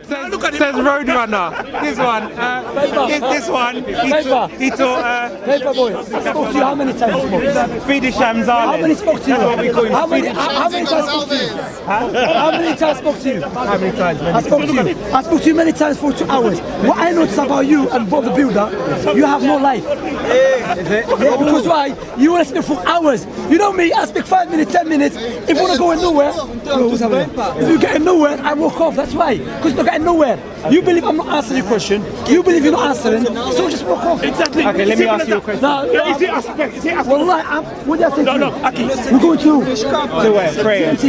Look at it. Says Roadrunner. This one. This one. He taught. Paperboy. I spoke to you how many times? SPEEDY SHAMSI. How many spoke to you? How many times spoke to you? How many times spoke to you? How many times? I spoke to you. I spoke to you many times for 2 hours. What I noticed about you and Bob the Builder, you have no life. Is it? Yeah, because why? You want to speak for hours. You know me, I speak 5 minutes, 10 minutes. If you want to go nowhere, if you get nowhere, I walk off. That's why. Because you're getting nowhere. You believe I'm not answering your question. You believe you're not answering. So just walk off. Exactly. Okay, let me ask you a question. Is he asking? Wallah, what do you think? No, Aki. We're going to where? Prayer. Ask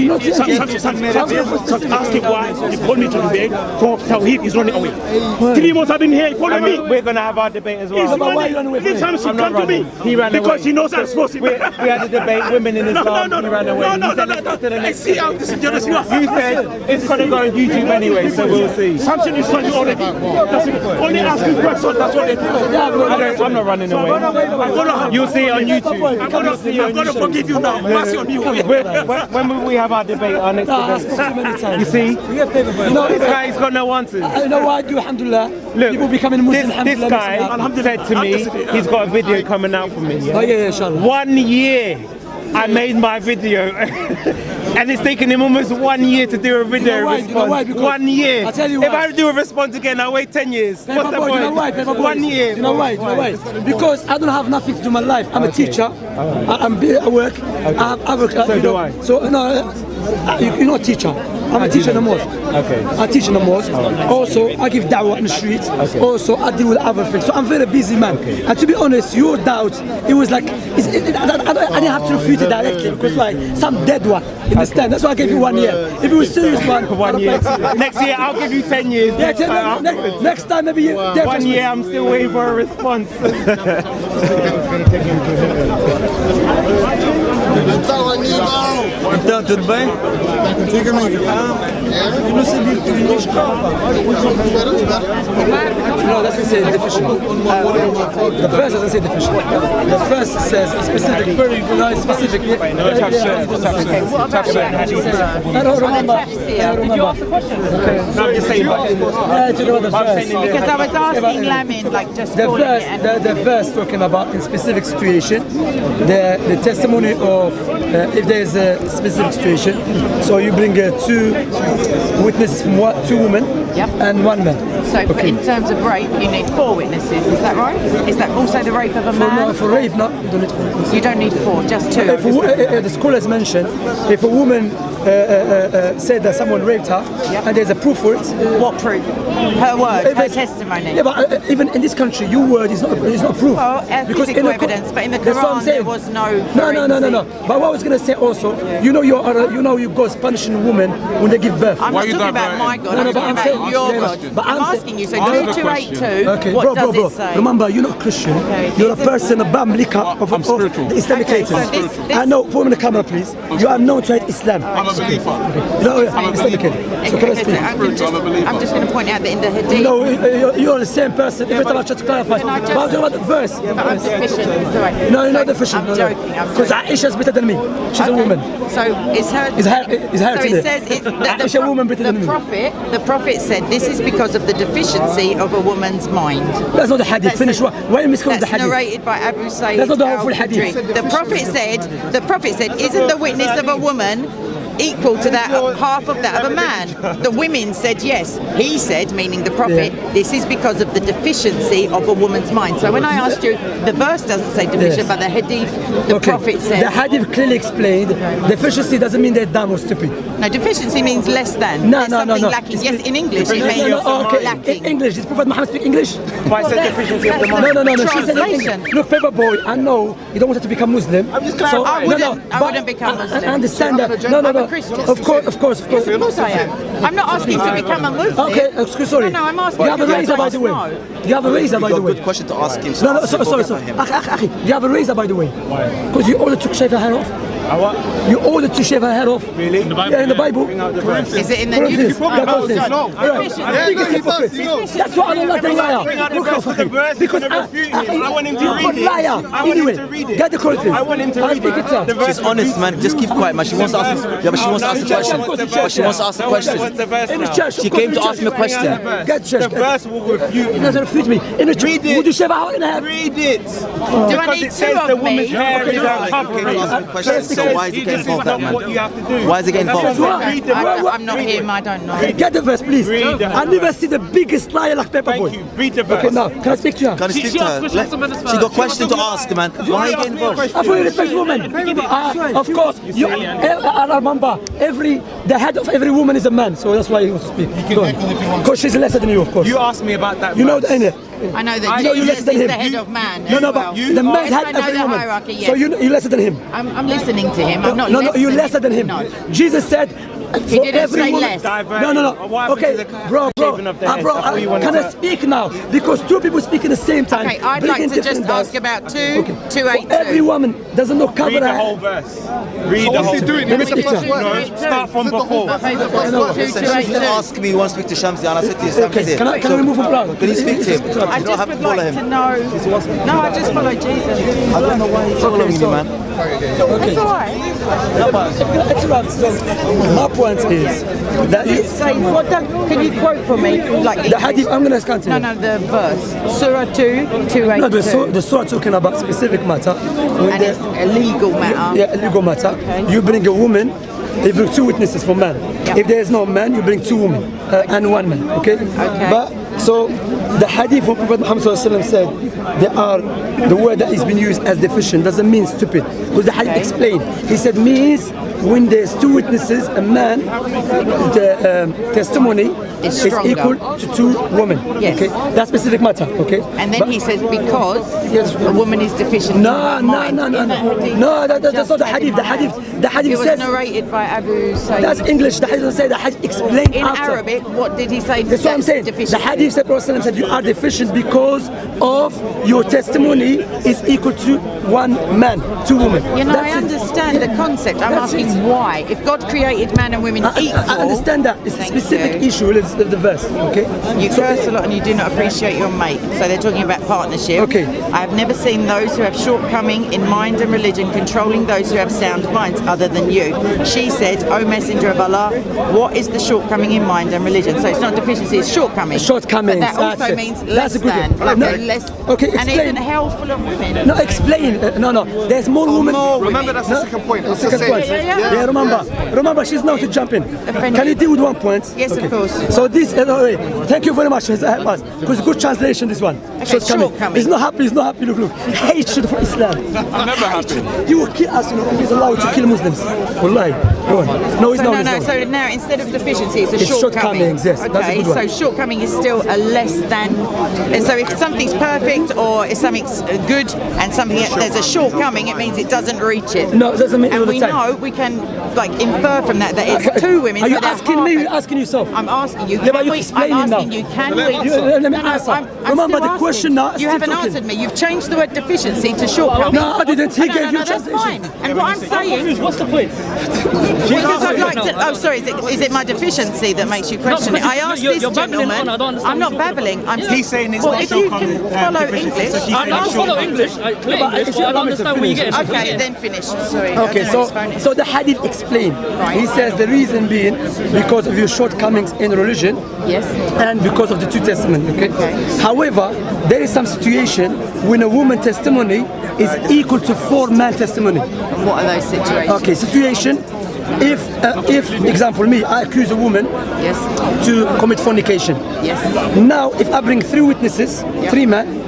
him why he called me to the debate for Tawheed. He's running away. 3 months I've been here. He followed me. We're going to have our debate as well. He's running. Leave Shamsi come to me. He ran away. Because he knows I'm supposed to. We had a debate, women in Islam, he ran away. No. I see how this is jealous. You said it's going to go on YouTube anyway, so we'll see. Samson is running already. Only asking questions, that's what they do. I'm not running away. You'll see it on YouTube. I'm going to forgive you now. Mercy on you. When will we have our debate, our next debate? You see? This guy's got no answers. You know what I do, alhamdulillah? Look, people becoming Muslim, this guy said to me, he's got a video coming out for me. Oh yeah, inshallah. 1 year I made my video and it's taken him almost 1 year to do a video response. 1 year. I tell you if why. I do a response again, I'll wait 10 years. What's the point? You know why? 1 year. You know why? Because I don't have nothing to do in my life. I'm a teacher. I work. I work. So do I. So no, you're not a teacher. I'm a teacher in the mosque. Okay. I teach in the mosque. Also, I give da'wah in the streets. Also, I deal with other things. So I'm a very busy man. And to be honest, your doubt, it was like, I didn't have to refute it directly because like some dead one. Understand? That's why I gave you 1 year. If it was serious one, 1 year. Next year, I'll give you 10 years. Yeah, next time maybe 1 year, I'm still waiting for a response. Então, tudo bem? Contigo, amigo? Eu não sabia que tu vinhas cá. No, that's what say deficient. The first doesn't say deficient. The first says specific, very specific. I don't remember. Did you ask the question? No, I'm just saying. Because I was asking Lamin, like just the verse talking about in specific situation, the testimony of if there is a specific situation. So you bring 2 witnesses from two women and 1 man. So in terms of rape, you need 4 witnesses. Is that right? Is that also the rape of a man? For rape, no, you don't need 4 witnesses. You don't need 4, just 2. The scholars mentioned if a woman said that someone raped her and there's a proof for it. What proof? Her word, her testimony. Yeah, but even in this country, your word is not proof. Well, physical evidence, but in the Quran there was no. No. But what I was going to say also, you know God's punishing women when they give birth. I'm not talking about my God. I'm talking about your God. But I'm asking you. So 2282. Okay, what bro. does it say? Remember, you're not Christian. You're a person, a bamlika of the Islamic haters. I know. Put on the camera, please. You are known to hate Islam. I'm a believer. No, Islamic hater. So can I speak? I'm just going to point out that in the Hadith. No, you're the same person. Every time I try to clarify. But I'm talking about the verse. I'm deficient. Sorry. No, you're not deficient. I'm joking. Because Aisha's better than me. She's a woman. So it's her. It's her So it says Aisha woman better than me. The prophet said this is because of the deficiency of a woman's mind. That's not the hadith. Finish what? Why are you misquoting the That's hadith? narrated by Abu Sayyid. That's not the whole hadith. The prophet said, isn't the witness of a woman equal to that half of that of a man? The women said yes. He said, meaning the prophet, this is because of the deficiency of a woman's mind. So when I asked you, the verse doesn't say deficient, but the hadith, the prophet said. The hadith clearly explained deficiency doesn't mean they're dumb or stupid. No, deficiency means less than. There's something lacking. Yes, in English it means lacking. In English, does Prophet Muhammad speak English? Why said deficiency of the mind? No. She said English. Look, Paperboy, I know you don't want her to become Muslim. I'm just So, I wouldn't become Muslim. I understand that. I'm a Christian. Of course. Of course I am. I'm not asking to become a Muslim. Okay, sorry. No, I'm asking. You have a razor, by the way. You have a razor, by the way. Good question to ask him. No, sorry. Do you have a razor, by the way? Why? Because you only took shave your hair off. You ordered to shave her hair off. Really? Yeah, in the Bible. Is it in the New That's what I don't like the liar. Look how fucking. Because I want him to you're read a it. liar. I want him Anyway, to read it. get the Corinthians. I want him to read it. She's honest, man. Just keep quiet, man. She wants to ask. Yeah, but she wants to ask a question. But she wants to ask a question. In the church. She came to ask me a question. Get church. The verse will refute. It doesn't refute me. In the church, would you shave her in hair? Read it. Do I Because need it says two the of woman's me? hair is a covering. So why is he getting involved, that man? What you have to do. Why is he getting involved? Read the verse. I'm not him, I don't know. Get the verse, please. Read the I never see the biggest liar like Paperboy. Thank you. Read the verse. Okay, now, can I speak to her? Can I speak to her? She got a question to ask, man. Why are you getting involved? I fully respect women. Of course, I remember the head of every woman is a man, so that's why he wants to speak. Because she's lesser than you, of course. You asked me about that. You know that, innit? I know that You Jesus lesser is than the him. head of man. No, but the man's Yes, head I know every the woman. hierarchy, yes. So you're lesser than him. I'm listening to him. I'm not No, less you're than lesser than him. No. Jesus said, He for didn't every say woman. less. No. Okay, bro. Can I speak now? Because two people speak at the same time. Okay, I'd like to just ask about 282. Every woman doesn't know cover Read the her. whole verse. Read the whole verse. Let me speak to her. No, start from before. Listen, she's going to ask me, you want to speak to Shamsi, and I said to you, Shamsi Okay, can we move around? Can you speak to him? I You don't just have would to follow like to him. know. No, I just follow Jesus. I don't know why he's following you, man. It's alright. My point is that Say, can you quote for me? Like the hadith, I'm going to continue. No, the verse. Surah 2:282. No, the surah talking about specific matter. And it's a legal matter. Yeah, legal matter. You bring a woman, you bring two witnesses for man. Yeah. If there is no man, you bring two women and one man. Okay? But so the hadith of Prophet Muhammad ﷺ said the word that is being used as deficient doesn't mean stupid. Because the hadith explained. He said means when there's two witnesses, a man, the testimony is equal to two women. Yes. Okay? That specific matter. Okay? And then he says because Yes. a woman is deficient in her mind. No, that's not the hadith. The hadith It was says narrated by Abu Sayyid. that's English. The hadith doesn't say. The hadith explained In after. Arabic, what did he say? That's what I'm saying. Deficient? The hadith said, Prophet said you are deficient because of your testimony is equal to one man, two women. You know, That's I it. understand the concept. I'm That's asking it. why. If God created man and women equal, I understand that. It's a Thank specific you. issue of the verse. Okay. You curse a lot and you do not appreciate your mate. So they're talking about partnership. Okay. I have never seen those who have shortcoming in mind and religion controlling those who have sound minds other than you. She said, O Messenger of Allah, what is the shortcoming in mind and religion? So it's not deficiency, it's shortcoming. Shortcomings, But that also that's it. means That's less a good than. one. No, Less. okay, And explain. isn't hell full of women? No, explain. No. There's more women. Remember, that's the second point. That's the Second point. same. Yeah. Remember, she's now to jump in. Can you deal with one point? Yes, of course. So this, thank you very much. Because good translation, this one. shortcoming. He's not happy. Look. Hatred for Islam. I'm never happy. He will kill us, if he's allowed to kill Muslims. Wallahi. Go on. No, he's not. No. So now instead of deficiency, it's a It's shortcoming. shortcomings, yes. That's a Okay, good one. so shortcoming is still a less than. And so if something's perfect or if something's good and there's a shortcoming, it means it doesn't reach it. No, it doesn't mean all And the we time. know we can infer from that it's two women. Are so you they're asking me? half- You're asking yourself. I'm asking you. Yeah, but Can you're we, explaining I'm asking now. you. Can we? Let me answer. I'm Remember still the question asking. now, You still haven't talking. answered me. You've changed the word deficiency to shortcoming. No, I didn't. He gave you a that's translation. fine. And what I'm saying. What's the point? Because I'd like to. Oh, sorry. Is it my deficiency that makes you question it? I asked this babbling gentleman. on, I don't understand I'm not babbling. He's saying it's well, not if you shortcoming, can follow deficiency, English. so she's saying I it's follow shortcoming. English, clear English, but I don't understand where you get it. Okay, then finish. Sorry. I Okay, don't know whose phone it is. so the hadith explained. He says the reason being because of your shortcomings in religion Yes. and because of the two testaments. Okay. However, there is some situation when a woman testimony is equal to four man testimony. And what are those situations? Okay, situation. If example me, I accuse a woman Yes. to commit fornication. Yes. Now, if I bring three witnesses, three men,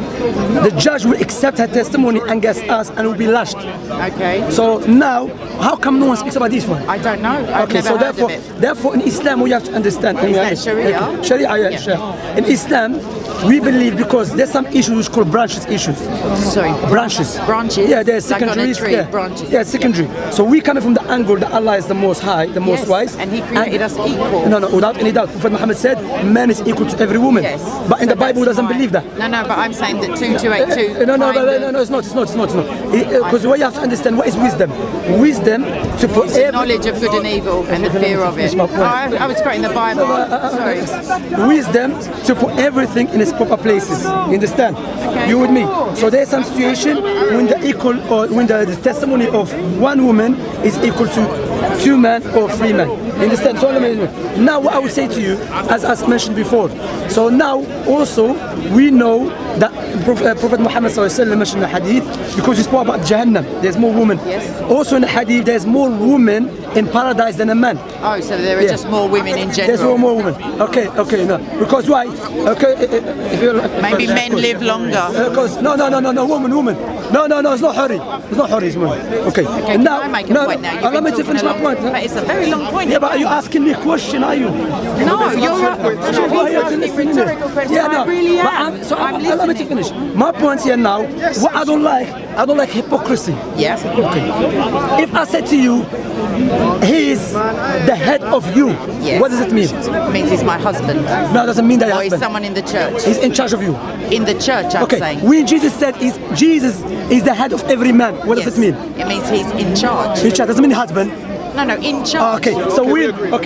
the judge will accept her testimony against us and will be lashed. Okay. So now, how come no one speaks about this one? I don't know. I've Okay, never so heard therefore, in Islam, we have to understand. Is that Sharia? Sharia, yeah. Sharia. In Islam, we believe because there's some issues which called branches issues. Sorry. Branches. Branches? Yeah, there's Like on a secondary. tree, Yeah, branches. Yeah, secondary. So we coming from the angle that Allah is the most high, the most Yes, wise. and He created us equal. No, without any doubt. Prophet Muhammad said, man is equal to every woman. Yes. But in So the Bible, that's doesn't fine. believe that. No, but I'm saying that 2282. No, it's not. Because what you have to understand, what is wisdom? Wisdom to put It's the knowledge of good and evil and the fear of it. I was quoting the Bible. Sorry. Wisdom to put everything in its proper places. You understand? Okay. You with me? So there's some situation when the equal or when the testimony of one woman is equal to 2 men or 3 men. You understand? So now what I would say to you, as mentioned before. So now also we know that Prophet Muhammad mentioned in the hadith, because he spoke about Jahannam, there's more women. Yes. Also in the hadith, there's more women in paradise than a man. Oh, so there are just more women in general. There's more women. Okay, no. Because why? Okay, Maybe men live longer. Because no, woman. No, it's not hurry. It's woman. Okay. Okay, can I make a point now? You've Allow been me to talking finish a my long- point. But it's a very long point. Yeah, but are you asking me a question, are you? No, you're asking rhetorical questions. I really am. I'm listening. Allow me to finish. My point here now, what I don't like hypocrisy. Yeah. Okay. If I said to you, he is the head of you, Yes. what does it mean? It means he's my husband. No, it doesn't mean that your Or he's husband. someone in the church. He's in charge of you. In the church, I'm Okay, saying. when Jesus said Jesus is the head of every man, what does Yes. it mean? It means he's in charge. In charge doesn't mean husband. No, in charge. Okay, so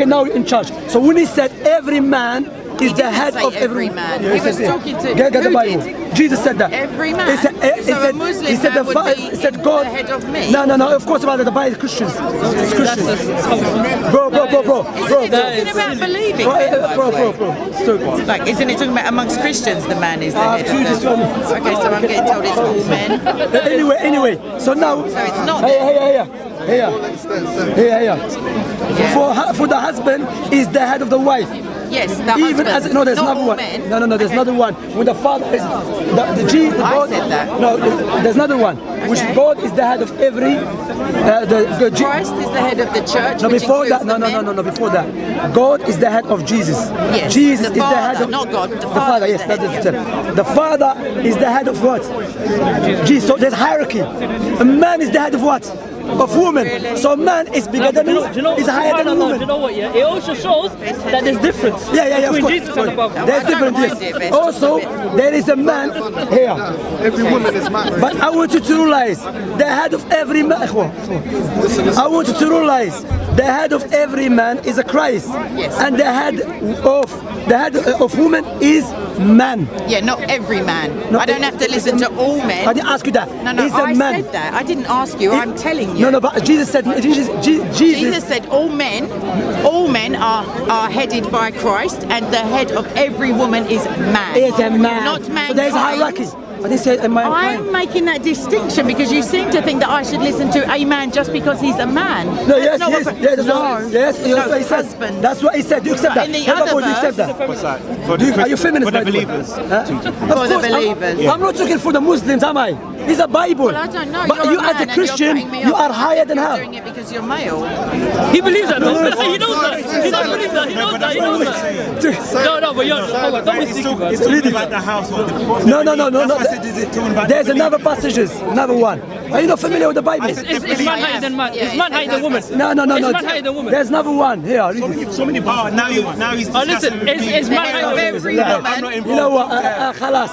now in charge. So when he said every man is the didn't head say of every man. He was talking to- Get the who Bible. did? Jesus said that. Every man? He said, So a Muslim he said man the would Father. be He said the God. head of me? No. Of course about the Bible is Christians. It's Christians. Bro. Isn't it talking about believing? Bro. Stupid. Like, isn't it talking about amongst Christians the man is the head to this of one. them? Okay, so I'm getting told it's all men. Anyway. So now. So it's not For the husband is the head of the wife. Yes, the Even husband. as no, there's not another all one. men. No, there's Okay. another one. When the father is the God, said that. No, there's another one. Which Okay. God is the head of every the Christ is the head of the church. No, which before that, includes the men. no, before that. God is the head of Jesus. Yes, Jesus the is the Father, head of not God, the The Father Father, is yes, the that head. is it. The Father is the head of what? Jesus. So there's hierarchy. A man is the head of what? Of woman. So man is bigger than woman. Is higher than a woman. You know what? Yeah, it also shows that there's difference. Yeah, of between course. Jesus and the Father. There's I don't different mind it, but yes. it's Also, just a there is a man here. Every woman is mad. But I want you to realize the head of every man. I want you to realize the head of every man is a Christ, Yes. and the head of woman is man. Yeah, not every man. No, I don't have to it's listen a- to all men. I didn't ask you that. No, He's a I man. said that. I didn't ask you. I'm telling you. No, but Jesus said Jesus. Jesus said all men are headed by Christ, and the head of every woman is man. is a man. Not mankind. So there's a hierarchy. I didn't say a man. I'm making that distinction because you seem to think that I should listen to a man just because he's a man. No, That's not what- that's what he said. husband. That's what he said. Do you accept But that? in the How about other you accept verse- that? What's that? Are you feminist? For the by the way? believers. For the believers. I'm not talking for the Muslims, am I? It's a Bible. Well, I don't know. But You're you a as man a and Christian, you're cutting me you off. are higher than You're her. doing it because you're male. He believes that, though. He knows that. He doesn't believe that. He knows that. He knows that. No, but you're. Hold on, don't be sticky, man. It's talking about the household. No. That's why I said, is it talking about There's the another believers? passages, another one. Are you not familiar with the Bible? It's man higher than man. It's man higher than woman. No. It's man higher than woman. There's another one. Here, read it. So many bars. Now he's Oh, listen, it's man higher than woman. Every Yeah. woman. You know what? Khalas.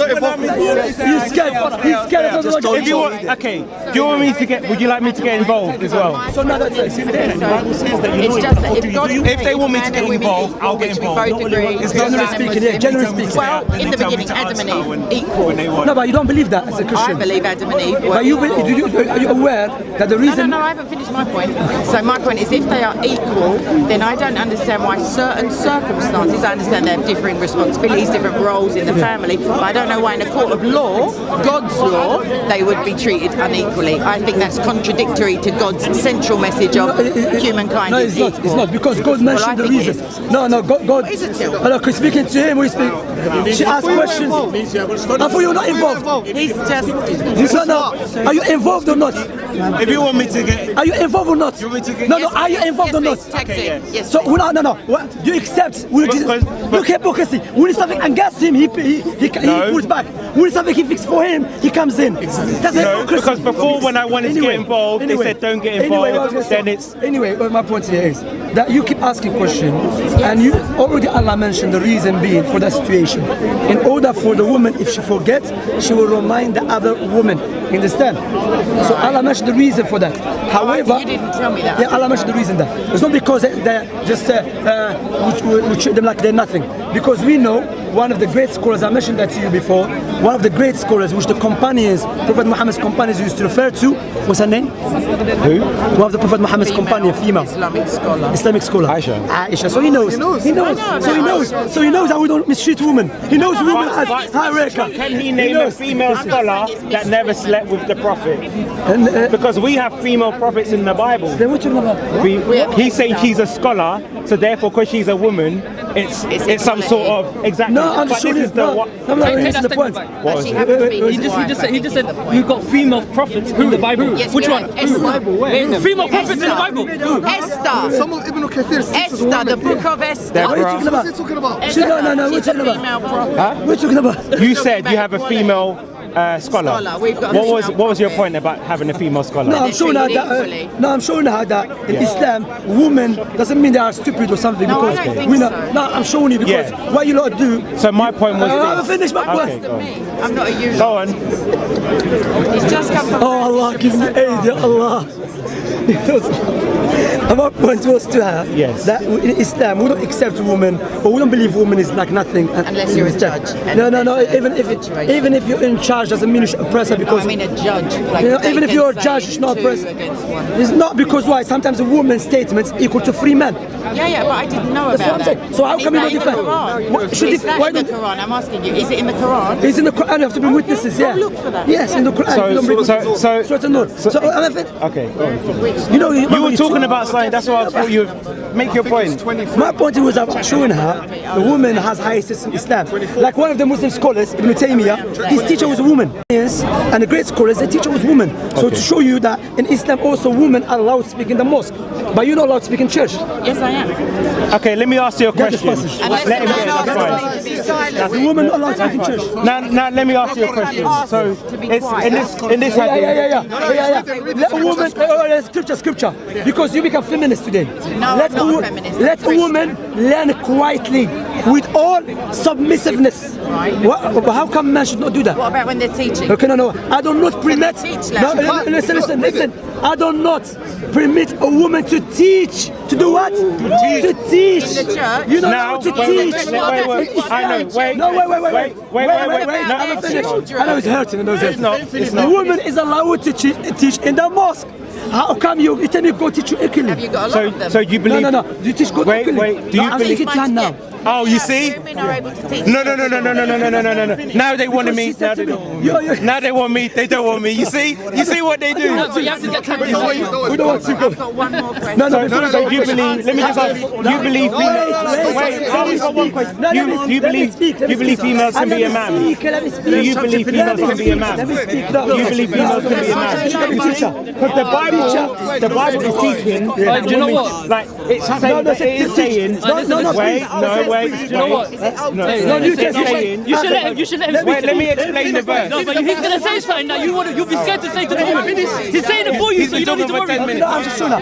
He's scared. He's scared of the If you want, okay, do you want me to get? Would you like me to get involved as well? So now that's it. It's just that if God If they want me to man get and women involved, equal, I'll get which we involved. both agree, It's Islam generally and speaking, yeah, Muslim. generally speaking. Well, Then in they the tell me beginning, to Adam answer and when Eve equal. they want. No, but you don't believe that as a I Christian. believe Adam and Eve were But you, equal. are you aware that the reason? No, I haven't finished my point. So my point is if they are equal, then I don't understand why certain circumstances, I understand they have differing responsibilities, different roles in the family, but I don't know why in a court of law, God's law, they would be treated unequally. I think that's contradictory to God's central message of humankind No, is it's not. equal. It's not because God mentioned I the think it reason. No, God. What is it, Till? Look, we're speaking to him. We speak. She asked questions. I thought you were not involved. He's just... He's no. Are you involved or not? If you want me to get... Are you involved or not? You want me to get... No, are you involved or not? Yes, So, no. What, do you accept? Look, hypocrisy. When something against him, he pulls back. When something he fixes for him, he comes in. That's hypocrisy. Because before, when I wanted to get involved, they said don't get involved. Then it's... Anyway, my point here is that you keep asking questions, and you already Allah mentioned the reason being for that situation. In order for the woman, if she forgets, she will remind the other woman. You understand? So Allah mentioned the reason for that. However, you didn't tell me that. Yeah, Allah mentioned the reason that. It's not because they're just we treat them like they're nothing. Because we know one of the great scholars, I mentioned that to you before, one of the great scholars which the companions, Prophet Muhammad's companions used to refer to, what's her name? Who? One of the Prophet Muhammad's companion, female. Islamic scholar. Islamic scholar. Aisha. So he knows. So he knows how we don't mistreat women. He knows women as high record. Can he name a female scholar that never slept with the Prophet? Because we have female prophets in the Bible. Then what you about? He's saying she's a scholar, so therefore, because she's a woman, it's some sort of exactly. No, I'm just showing you. That's the point. He just said we've got female prophets in the Bible. Yes, Which we one? have Esther. Female prophets in the Bible. Esther. Some of Ibn Kathir. Esther, the book of Esther. What are you talking about? What's he talking about? Esther, No, she's we're talking a about. female prophet. What are you talking about? You said you have a female scholar. We've got a female What was your prophet. point about having a female scholar? No, I'm showing her treated that. equally. I'm showing her that in Islam, women doesn't mean they are stupid or something. No, I because don't think we know. so. No, I'm showing you because Yeah. what you lot do. So my point was I haven't this. finished my point. Okay, go on. I'm not a usual. Go on. He's just come from. Oh Allah, give me aid, Ya Allah. My point was to her that in Islam we don't accept women, or we don't believe women is like nothing. Unless you're a judge. No. Even if you're in charge doesn't mean you should oppress her because. I mean a judge. Like Even if you're a judge, you should not oppress. It's not because why? Sometimes a woman's statement is equal to 3 men. Yeah, but I didn't know That's about what I'm saying. So how come you don't defend? Is that in the Quran? I'm asking you. Is it in the Quran? It's in the Quran. You have to bring witnesses. Yeah. Look for that. Yes, in the Quran. you don't bring witnesses. So okay, go on. You were talking about something. That's why I thought you would make your point. My point was about showing her the woman has high status in Islam. Like one of the Muslim scholars, Ibn Taymiyyah, his teacher was a woman. Yes, and the great scholars, their teacher was woman. So to show you that in Islam also women are allowed to speak in the mosque, but you're not allowed to speak in church. Yes, I am. Okay, let me ask you a question. Unless Let him the get man it, that's asks fine. me to be silent. The woman not allowed to speak in church. Now let me ask you a question. So it's in this Yeah. Let a woman, scripture, because you become feminist today. No, let I'm not a feminist. I'm Let a woman learn quietly, with all submissiveness. How come men should not do that? What about when they're teaching? Okay, no. I do not permit. teach No, that? listen. I do not permit a woman to teach. To do what? To teach. In the church? You don't Now, know to wait, teach. I know. Wait. No, wait. Wait. I'm finished. I know it's hurting. It's not. The woman is allowed to teach in the mosque. How come you tell me go teach you equally? Have you got a lot of them? So you believe? No. You teach God equally. Wait. Do you I'm believe? speaking to her now. Oh, you see? Women are able to teach. No. Now they want me. Because she said to me, Now they want me. They don't want me. You see? You see what they do? No, but you have to get we don't want to go. I've got one more question. No. So you believe? Let me just ask. You believe females? Wait. I only got one question. You believe females can be a man? Do you believe females can be a man? Do you believe females can be a man? Because the Bible is teaching. Do you know what? Like it's saying. Wait. You know what? You should let him. You should let him speak. Wait, let me explain the verse. No, but he's gonna say something that you'll be scared to say to the woman. He's saying it for you, so you don't need to worry. I'm just showing her.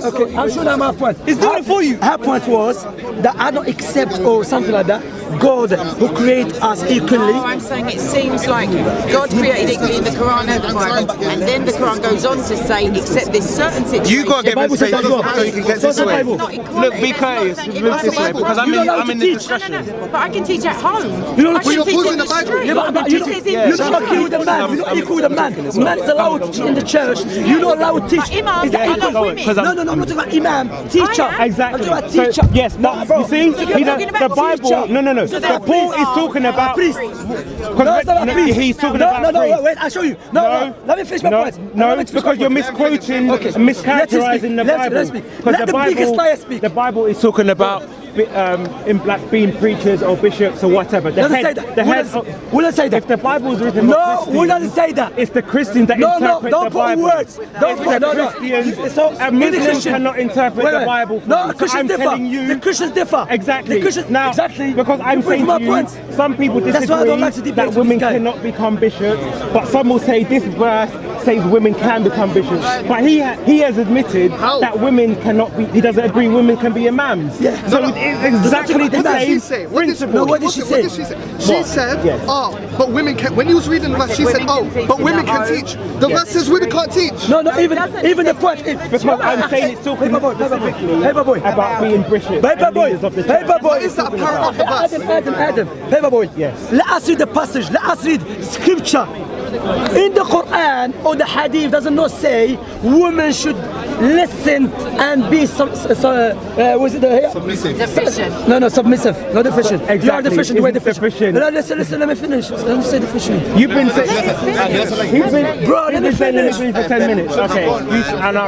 Okay, I'm showing her my point. He's doing it for you. Her point was that I don't accept or something like that. God who created us equally. No, I'm saying it seems like God created equally in the Quran and the Bible, and then the Quran goes on to say, except there's certain situations. You gotta give him space so you can get this way. Look, be quiet. Move this way because I'm in the discussion. No, but I can teach at home. You don't I can teach in the Bible. street. Yeah, but you're not equal with a man. You're not equal with a man. Man is allowed to teach in the church. You're not allowed to teach. But imams Is that are equal? not women. No, I'm not talking about imam. Teacher. I am. Exactly. I'm talking about teacher. Yes, but you see, the Bible. No. So The Paul is talking about priest. No, it's not a priest. He's talking about No, wait, I'll show you. No, let me finish my point. No, because you're misquoting, mischaracterizing the Bible. Let the biggest liar speak. The Bible is talking about being preachers or bishops or whatever. The Doesn't head, say that. the head. Will I say that? If the Bible is written, No, we doesn't say that. It's the Christians that interpret don't the put Bible. words. Don't It's put the no. Christians. So A Muslim cannot interpret the Bible. No, me. Christians I'm differ. telling you, The Christians differ. Exactly. The Christians, now, exactly. because I'm saying my to you, point. some people That's why I don't disagree like to debate that with women this guy. cannot become bishops, but some will say this verse says women can become bishops. But he has admitted that women cannot be. He doesn't agree women can be imams. Yeah. So it's exactly the same principle. No, what did she say? She said, oh, but women can. When he was reading the verse, she said, oh, but women can teach. The verse says women can't teach. No, even the point. Because I'm saying it's talking specifically Paperboy. about being bishops. Paperboy. Paperboy. Is that a part of the verse? Adam. Paperboy. Yes. Let us read the passage. Let us read scripture. In the Quran or the Hadith doesn't not say women should listen and be submissive. No, submissive, not deficient. Exactly. You are deficient. You are It's deficient. deficient. No, listen. Let me finish. Let me say deficient. You've been saying. Bro, let me finish. For 10 minutes. Okay.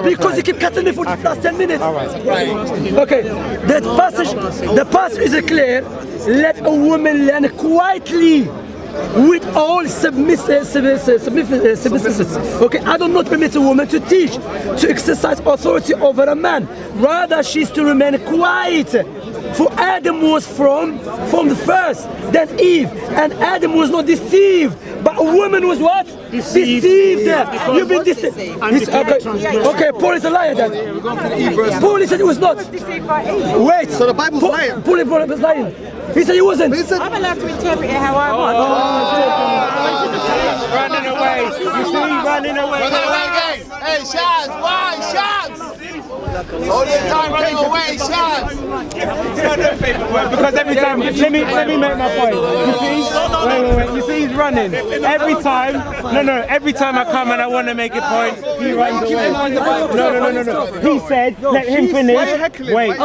Because you keep cutting me for the last 10 minutes. All right. Okay, the passage is clear. Let a woman learn quietly with all submissiveness. Okay, I do not permit a woman to teach, to exercise authority over a man. Rather, she is to remain quiet. For Adam was from the first, then Eve, and Adam was not deceived, but a woman was what? Deceived. You've been deceived. Okay, Paul is a liar then. Paul said he was not. Wait. So the Bible's lying. Paul was lying. He said he wasn't. I'm allowed to interpret it how I want. Running away. You see, running away. Hey, Shams, why? Shams! All the time running away, Shams! Because every time, let me make my point. You see? Wait. You see, he's running. Every time, every time I come and I want to make a point, he runs away. No. He said, let him finish. Wait.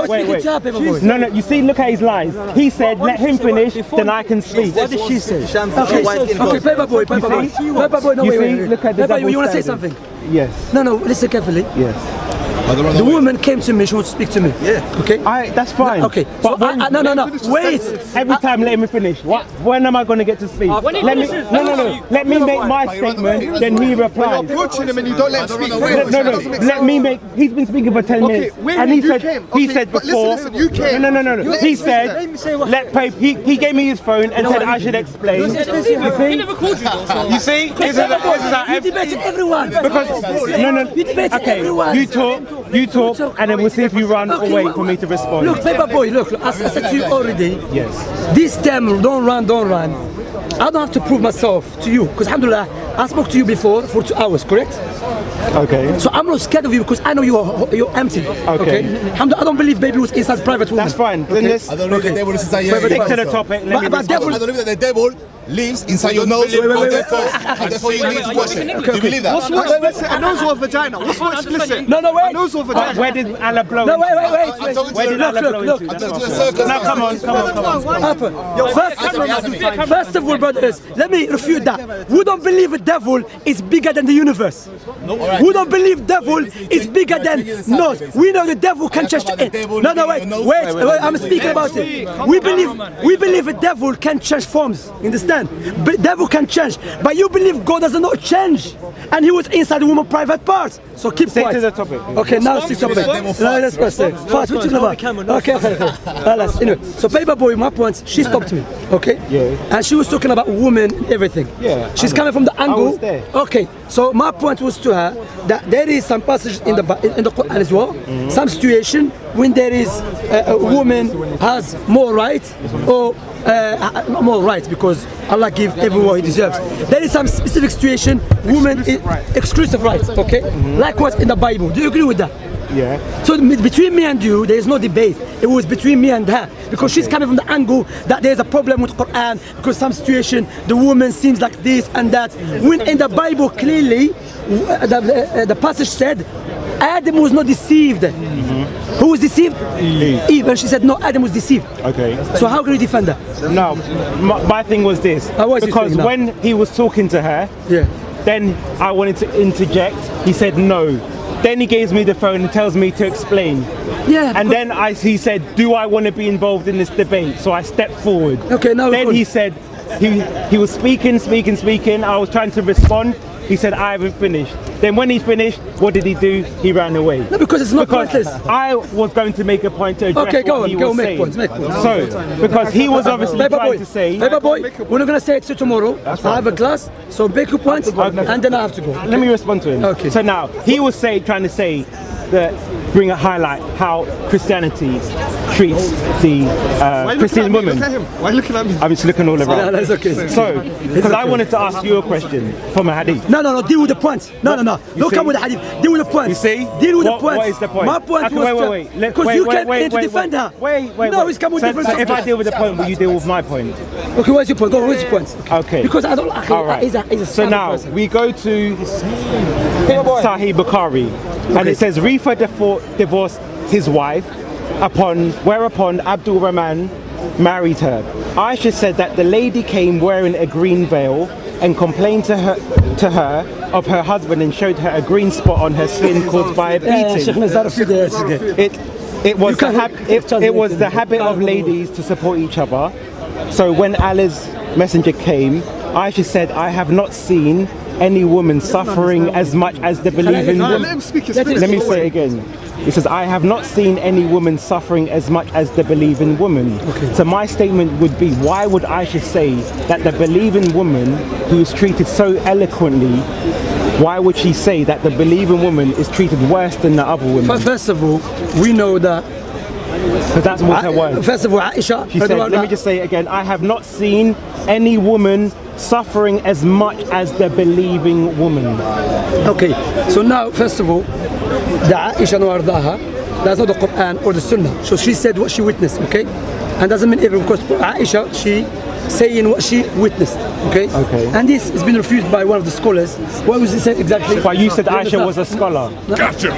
No, you see, look at his lies. He said, let him finish, then I can speak. What did she say? Okay, Paperboy, no, wait. Look at the Paperboy, you want to say double something? Yes. No, listen carefully. Yes. The woman came to me, she wants to speak to me. Yeah. Okay? That's fine. Okay. But No. Wait. Every time let me finish. When am I going to get to speak? Let me make my statement, then he replies. You're approaching him and you don't let him speak. Let me make. He's been speaking for 10 minutes, and he said before. Listen, you came. No. He said he gave me his phone and said I should explain. He never called you. You see? This is how You debated everyone. because You debated everyone. You talk, and then we'll see if you run or wait for me to respond. Look, Paperboy, look, I said to you already. Yes. This time, don't run. I don't have to prove myself to you, because alhamdulillah, I spoke to you before for 2 hours, correct? Okay. So I'm not scared of you because I know you're empty. Okay. Alhamdulillah, I don't believe baby was inside private woman. That's fine. Then let's I don't know if the devil is inside your stick to the topic. Let me But devil, I don't believe that the devil lives inside your nose and therefore you need to wash it. Do you believe that? What's more explicit? A nose or a vagina? What's more explicit? No, wait. A nose or a vagina? Where did Allah blow? No, wait. I'm talking Where to did the Allah blow look. into? I'm talking to the circus. Now come on. First of all, brothers, let me refute that. We don't believe the devil is bigger than the universe. We don't believe devil is bigger than nose. We know the devil can change. No, wait. I'm speaking about it. We believe the devil can change forms. Understand? But devil can change, but you believe God does not change, and he was inside the woman's private parts. So keep quiet. to the topic. Okay, now stick to the topic. No, let's pass it. Fast, we're talking about. Okay. Anyway, so Paperboy, my point, she stopped me. Okay. Yeah. And she was talking about women and everything. Yeah. She's coming from the angle. was there. Okay. So my point was to her that there is some passage in the Quran as well. Some situation when there is a woman has more rights or not more rights because Allah gives everyone he deserves. There is some specific situation, women exclusive rights. Okay. Likewise in the Bible. Do you agree with that? Yeah. So between me and you, there is no debate. It was between me and her because she's coming from the angle that there is a problem with Quran because some situation the woman seems like this and that. When in the Bible clearly, the passage said, Adam was not deceived. Who was deceived? Eve. And she said no, Adam was deceived. Okay. So how can you defend that? No, my thing was this. Because when he was talking to her, then I wanted to interject. He said no. Then he gives me the phone and tells me to explain. Yeah. And then he said, do I want to be involved in this debate? So I stepped forward. Okay, now then he said, he was speaking. I was trying to respond. He said, I haven't finished. Then when he finished, what did he do? He ran away. No, because it's not pointless. I was going to make a point to address okay, go what on, he go was make saying. points, make points. So, because he was obviously trying to say... Paperboy, we're not going to say it to tomorrow. I have a class, so make your points, and then I have to go. Let me respond to him. Okay. So now, he was trying to say that, bring a highlight how Christianity treats the Christian women. Look at him. Why are you looking at me? I'm just looking all around. No, that's okay. So, because I wanted to ask you a question from a hadith. No, deal with the points. No. Don't come with the hadith. Deal with the points. You see? Deal with the points. What is the point? My point was wait. Because you came in to defend her. Wait. No, it's come with different So if I deal with the point, will you deal with my point? Okay, where's your point? Go, where's your point? Okay. Because I don't... All right. He's a so now, person. we go to Sahih Bukhari, and it says, Rifa divorced his wife, whereupon Abdul Rahman married her. Aisha said that the lady came wearing a green veil and complained to her of her husband and showed her a green spot on her skin caused by a beating. It was the habit of ladies to support each other. So when Allah's messenger came, Aisha said, I have not seen any woman suffering as much as the believing woman. Let me say it again. It says, I have not seen any woman suffering as much as the believing woman. Okay. So my statement would be, why would Aisha say that the believing woman who is treated so eloquently, why would she say that the believing woman is treated worse than the other women? First of all, we know that... Because that's what her word. First of all, Aisha... She said, let me just say it again, I have not seen any woman suffering as much as the believing woman. Okay, so now, first of all, the Aisha Nuardaha, that's not the Quran or the Sunnah. So she said what she witnessed, okay? And doesn't mean everyone, because Aisha, she saying what she witnessed, okay? Okay. And this has been refused by one of the scholars. What was he saying exactly? But you said Aisha was a scholar. Gotcha.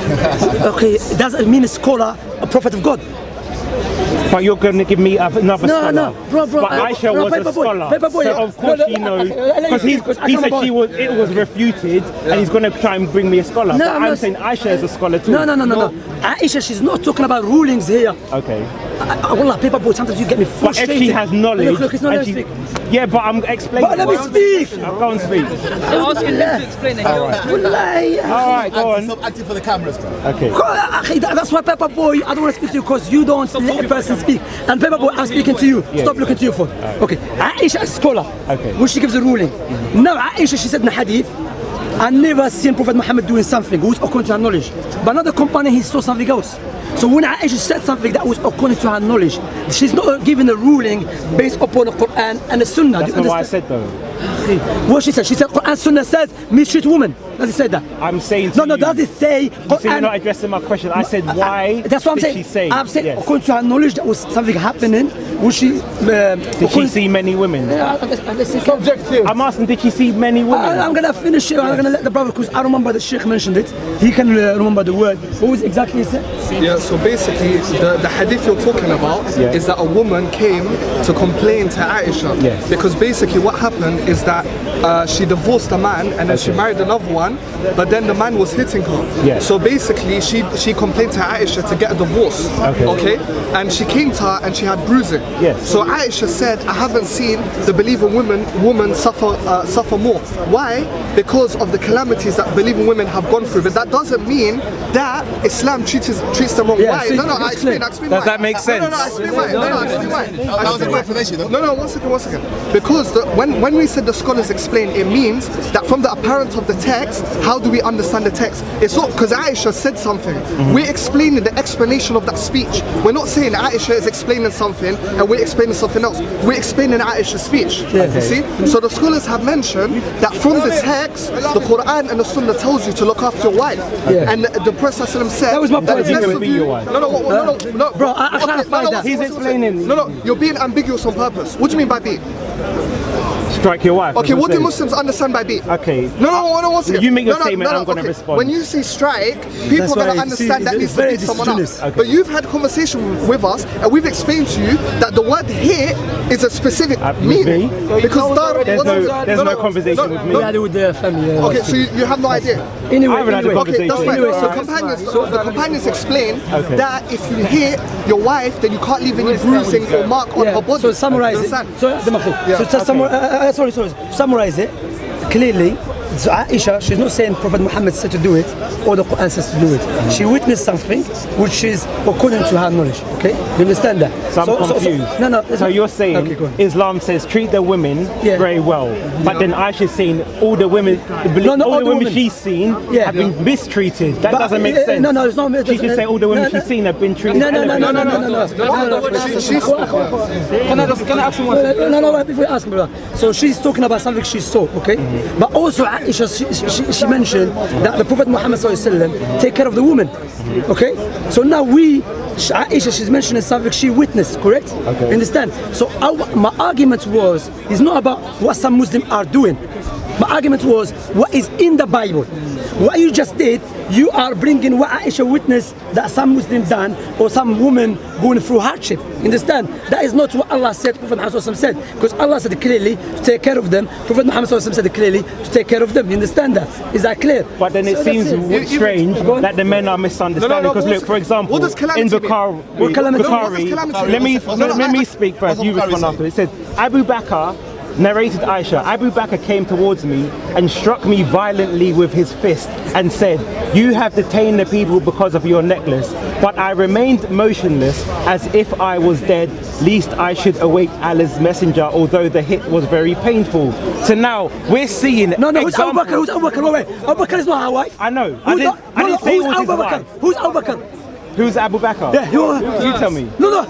Okay, doesn't mean a scholar, a prophet of God. But you're going to give me another scholar. No, bro. But Aisha was a scholar. Paperboy, so of course she knows. Because he said it was refuted, and he's going to try and bring me a scholar. But I'm saying Aisha is a scholar too. No. Aisha, she's not talking about rulings here. Okay. Wallah, Paperboy, sometimes you get me frustrated. But if she has knowledge... Look, it's not let me speak. Yeah, but I'm explaining. But let me speak. Go and speak. I'm asking him to explain it. Alright, go on. Stop acting for the cameras, bro. Okay. That's why Paperboy, I don't want to speak to you because you don't let a person speak. And Paperboy, I'm speaking to you. Stop looking to your phone. Okay. Aisha is a scholar. Okay. When she gives a ruling. Now Aisha, she said in the hadith, I never seen Prophet Muhammad doing something who's according to her knowledge. But another company, he saw something else. So when Aisha said something that was according to her knowledge, she's not giving a ruling based upon the Quran and the Sunnah. That's not what I said though. What she said? She said Quran Sunnah says mistreat women. Does it say that? I'm saying to No, does it say Quran? So you're not addressing my question. I said why that's what I'm saying. She say? I'm saying yes. according to her knowledge that was something happening. Was she? Did she see many women? I'm asking, did she see many women? I'm gonna finish it. I'm gonna let the brother, because I remember the Sheikh mentioned it. He can remember the word. What was exactly he said? Yeah, so basically the hadith you're talking about is that a woman came to complain to Aisha. Yes. Because basically what happened is that she divorced a man and then she married another one, but then the man was hitting her. Yes. So basically she complained to Aisha to get a divorce. Okay? And she came to her and she had bruising. Yes. So Aisha said, I haven't seen the believing woman suffer more. Why? Because of the calamities that believing women have gone through. But that doesn't mean that Islam treats them wrong. Why? I explain Does why. that make sense? I explain why. I explain why. That was a good explanation, though. No, one second. Because when we said the scholars explain, it means that from the apparent of the text, how do we understand the text? It's not because Aisha said something. We're explaining the explanation of that speech. We're not saying Aisha is explaining something and we're explaining something else. We're explaining Aisha's speech. You see? So the scholars have mentioned that from the text, the Quran and the Sunnah tells you to look after your wife. And the Prophet said that was my point. No, bro, I can't find that. He's explaining. No, you're being ambiguous on purpose. What do you mean by being? Strike your wife. Okay, what do says. Muslims understand by beat? Okay. No, one second. You make your statement, I'm gonna okay. respond. When you say strike, people are gonna understand that needs to beat someone up. Okay. But you've had conversation with us, and we've explained to you that the word hit is a specific meaning. Because there's no conversation with me. We had it with the family. Okay, so you have no idea. Anyway, I haven't had a Okay, that's fine. Anyway, The companions explain that if you hit your wife, then you can't leave any bruising or mark on her body. So summarize it. So summarize it clearly. So Aisha, she's not saying Prophet Muhammad said to do it or the Quran says to do it. She witnessed something which is according to her knowledge. Okay, you understand that? So I'm confused. No. So you're saying Islam says treat the women very well, but then Aisha's saying all the women, all the women she's seen have been mistreated. That doesn't make sense. No, it's not. She just say all the women she's seen have been treated. No. Can I ask you one thing? No, before you ask me, brother. So she's talking about something she saw, okay? But also Aisha, she mentioned that the Prophet Muhammad take care of the woman, okay? So now Aisha, she's mentioning something she witnessed, correct? Okay. Understand? So my argument is not about what some Muslims are doing. My argument was what is in the Bible. What you just did, you are bringing what Aisha witnessed that some Muslim done or some woman going through hardship. Understand? That is not what Allah said, Prophet Muhammad said. Because Allah said clearly to take care of them. Prophet Muhammad said clearly to take care of them. You understand that? Is that clear? But then it seems strange that the men are misunderstanding. Because look, for example, in Bukhari, let me speak first. You respond after. It says Abu Bakr narrated Aisha, Abu Bakr came towards me and struck me violently with his fist and said, you have detained the people because of your necklace, but I remained motionless as if I was dead, lest I should awake Allah's messenger, although the hit was very painful. So now we're seeing who's Abu Bakr? Who's Abu Bakr? Wait, Abu Bakr is not her wife. I know. I didn't say it was his wife. Who's Abu Bakr? Who's Abu Bakr? Yeah, you tell me. No.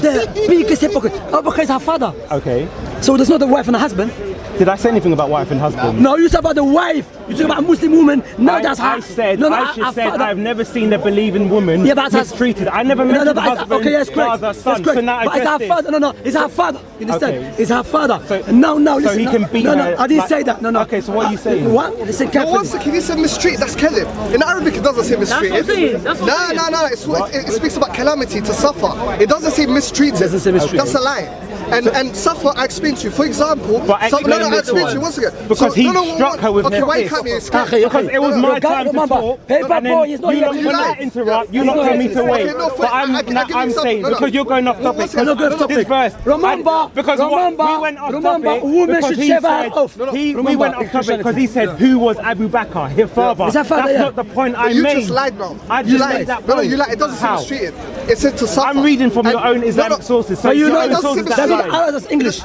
The biggest hypocrite. Abu Bakr is her father. Okay. So there's not the wife and the husband. Did I say anything about wife and husband? No, you said about the wife. You talk about a Muslim woman. No, that's her. I said I've never seen a believing woman mistreated. I never mentioned husband, okay, yes, correct. father, son. Correct. So now but it's her father. No, it's her father. You understand? Okay. It's her father. So, no, so he can beat her. No, I didn't say that. No. Okay, so what are you saying? What? Listen carefully. One second, he said mistreat, that's killing. In Arabic it doesn't say mistreated. No, it speaks about calamity, to suffer. It doesn't say mistreated. It doesn't say mistreated. That's a lie. And suffer, I explained to you. For explain to you once again. Because he struck her with his fist. Why can't you escape? Because it was my time to talk. Paperboy is not here. When I interrupt, you not tell me to wait. But I'm saying, because you're going off topic. This verse. Remember, because we went off topic. Women should shave her off. We went off topic because he said, who was Abu Bakr? His father. That's not the point I made. You just lied now. I just made that point. No, you lied. It doesn't say mistreated. It said to suffer. I'm reading from your own Islamic sources. So you know that's English.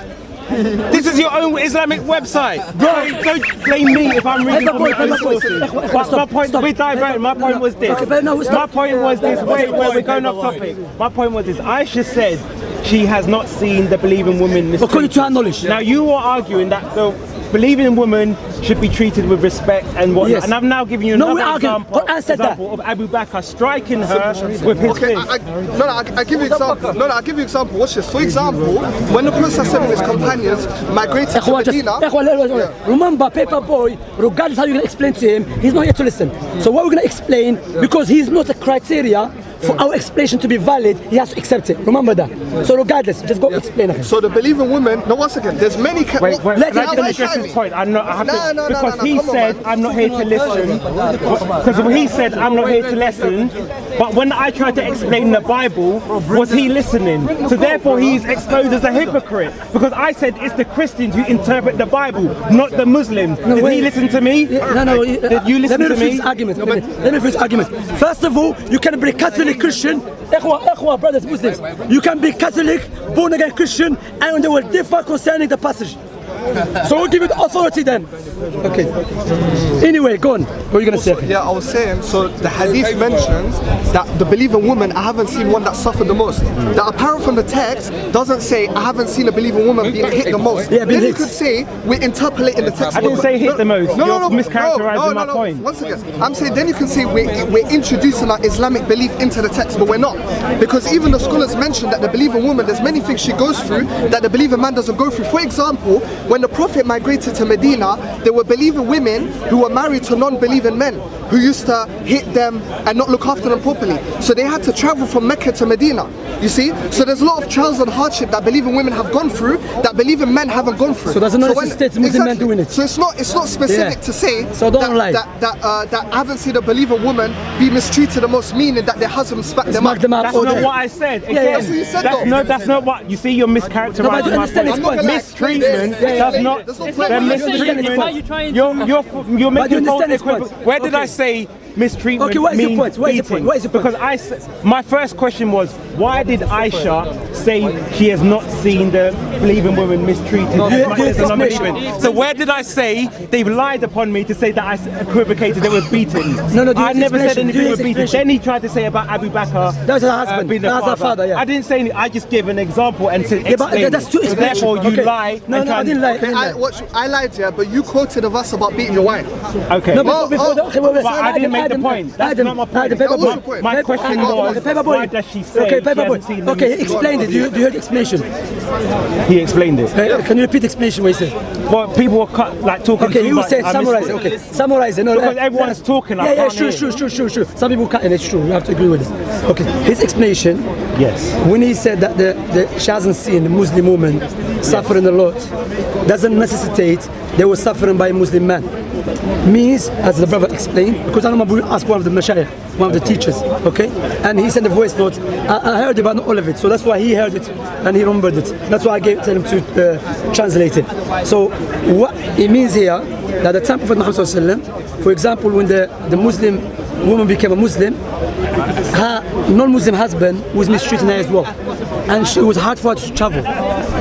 This is your own Islamic website. Don't blame me if I'm reading from your own sources. But my point, we diverted. My point was this. My point was this. Wait, we're going off topic. My point was this. Aisha said she has not seen the believing woman mistreated. According to her knowledge. Now you are arguing that the believing woman should be treated with respect and whatnot. Yes. And I'm now giving you another example of Abu Bakr striking her with his fist. I'll give you example. I'll give you example. Watch this. For example, when the Prophet and his companions migrated to Medina. Remember, Paperboy, regardless how you're going to explain to him, he's not here to listen. So what we're going to explain, because he's not a criteria for our explanation to be valid, he has to accept it. Remember that. So regardless, just go explain it. So the believing women, no, once again, there's many... Wait, let me address his point. Because he said, I'm not here to listen. Because he said, I'm not here to listen. But when I tried to explain the Bible, was he listening? So therefore he's exposed as a hypocrite. Because I said it's the Christians who interpret the Bible, not the Muslims. Did he listen to me? No. Did you listen to me? Let me finish argument. First of all, you can be Catholic Christian, brothers Muslims. You can be Catholic, born again Christian, and they will differ concerning the passage. So we'll give it authority then. Okay. Anyway, go on. What are you going to say? Yeah, I was saying, so the hadith mentions that the believing woman, I haven't seen one that suffered the most. The apparent from the text doesn't say, I haven't seen a believing woman being hit the most. Yeah, then you could say, we're interpolating the text. I didn't say hit the most. No, You're mischaracterizing my point. Once again, I'm saying then you can say we're introducing our Islamic belief into the text, but we're not. Because even the scholars mention that the believing woman, there's many things she goes through that the believing man doesn't go through. For example, when the Prophet migrated to Medina, there were believing women who were married to non-believing men who used to hit them and not look after them properly. So they had to travel from Mecca to Medina. You see? So there's a lot of trials and hardship that believing women have gone through that believing men haven't gone through. So doesn't necessitate Muslim men doing it. So it's not specific to say so don't lie. that I haven't seen a believing woman be mistreated the most, meaning that their husband smacked them up. That's not what I said. Again, that's what you said, though. That's not what you see. You're mischaracterizing my point. Mistreatment does not. You're making false equivalence. Where did I say mistreatment? Okay, what is means your point? What is your point? What is your point? Because my first question was, why did Aisha say she has not seen the believing woman mistreated as much as the non-believing? So where did I say they've lied upon me to say that I equivocated they were beaten? No, I never said anything were beaten. Then he tried to say about Abu Bakr. That was her husband. Being the That was her father, yeah. I didn't say anything. I just gave an example and said explain. That's two So therefore you lie. No, I didn't lie. I lied, yeah, but you quoted a verse about beating your wife. Okay. No, but I didn't make the point. That's not my point. My question was, why does she say she hasn't seen the Okay, he explained it. Do you hear the explanation? He explained it. Can you repeat the explanation what he said? Well, people were talking. Okay, you said summarize it. Okay, summarize it. No, because everyone's talking. Yeah, sure. Some people can't, and it's true. You have to agree with it. Okay, his explanation. Yes. When he said that she hasn't seen a Muslim woman suffering a lot, doesn't necessitate they were suffering by a Muslim man. Means, as the brother explained, because I remember we asked one of the mashayikh, one of the teachers, okay, and he sent a voice note. I heard about all of it, so that's why he heard it and he remembered it. That's why I tell him to translate it. So what it means here, that the time of Prophet Muhammad, for example, when the Muslim woman became a Muslim, her non-Muslim husband was mistreating her as well, and it was hard for her to travel,